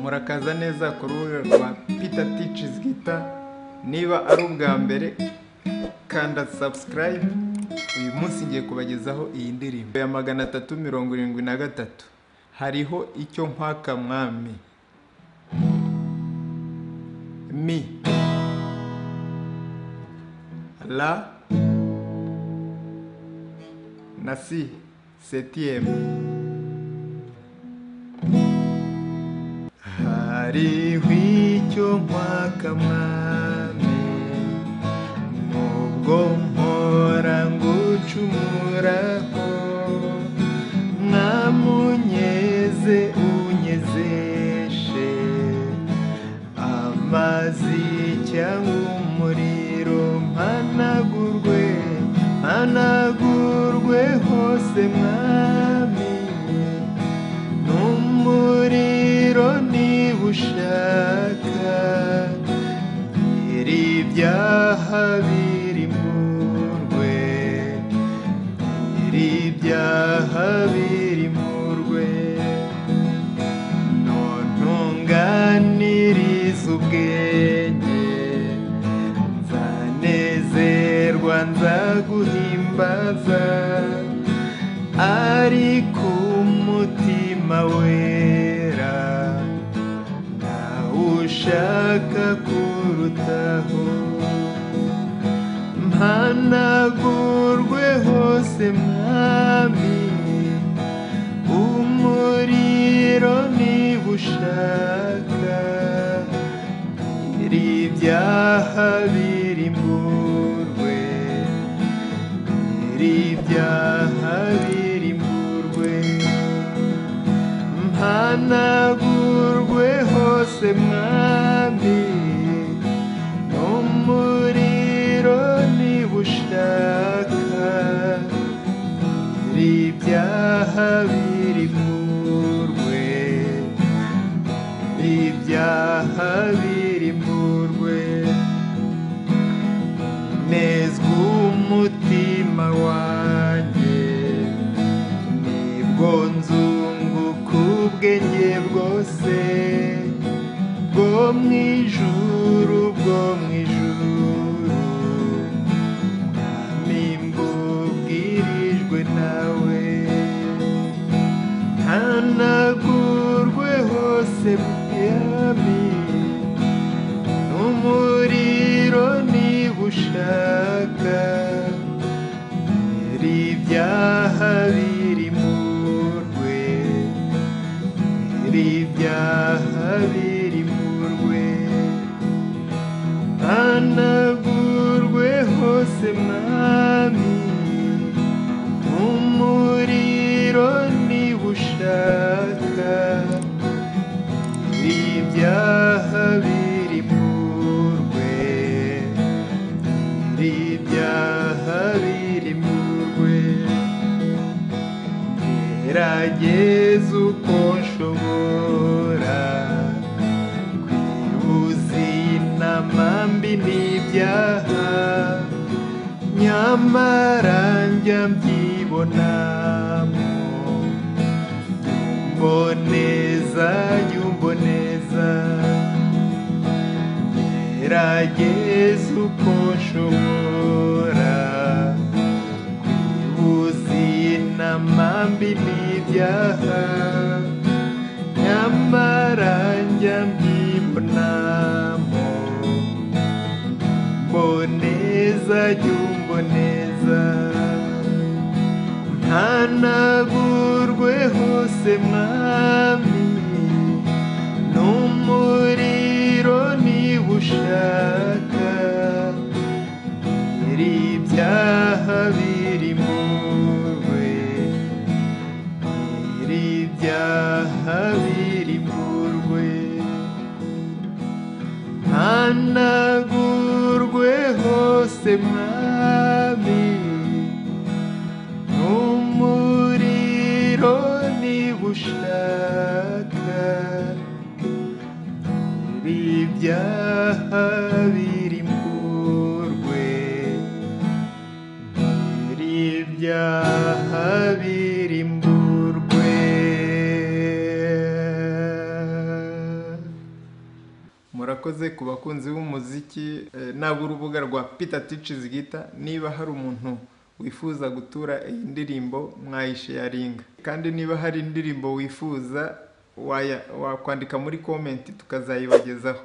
Murakaza neza ku rubuga rwa Peter Teaches Guitar. Niba ari ubwa mbere kanda subscribe. Uyu munsi ngiye kubagezaho iyi ndirimbo ya 373. Hariho icyo nkwaka mwami. Mi, la na si septième. Hariho icyo nkwaka mwami, nubwo mpora ngucumuraho, mwamunyeze unyezeshe amazi cyangwa umuriro, mpanagurwe hose mwami, n'umuriro niba ushaka, nyir'ibyaha birimburwe, nyir'ibyaha birimburwe, ntuntunganiriza ubwenge, nzanezerwa nzaguhimbaza, ariko umutima wera nawushaka kurutaho, mpanagurwe hose mwami, umuriro niba ushaka, nyir'ibyaha birimburwe, nyir'ibyaha birimburwe, mpanagurwe hose mwami, n'umuriro niba ushaka, nyir'ibyaha birimburwe, nyir'ibyaha birimburwe, nezwa umutima wanjye, nibwo nzunguka ubwenge bwose, bwo mw'ijuru, mwami mbubwirijwe nawe, mpanagurwe hose mwami, n'umuriro niba ushaka, nyir'ibyaha birimburwe, nyir'ibyaha birimburwe, mpanagurwe hose mwami, umuriro niba ushaka, nyir'ibyaha birimburwe, nyir'ibyaha birimburwe, gerageza uko nshobora kwibuza inama mbi n'ibyaha, nyamara njya mbyibonamo, yumboneza, gerageza uko nshobora kwibuza inama mbi n'ibyaha, nyamara njya mbyibonamo, yumboneza, mpanagurwe hose mwami, n'umuriro niba ushaka, nyir'ibyaha birimburwe, nyir'ibyaha birimburwe, mpanagurwe hose mwami, birimburwe, nyir'ibyaha birimburwe. Murakoze ku bakunzi b'umuziki, naba urubuga rwa Peter Teaches Guitar. Niba hari umuntu wifuza gutura iyi ndirimbo mwayisharinga, kandi niba hari indirimbo wifuza wakwandika muri comment tukazayibagezaho.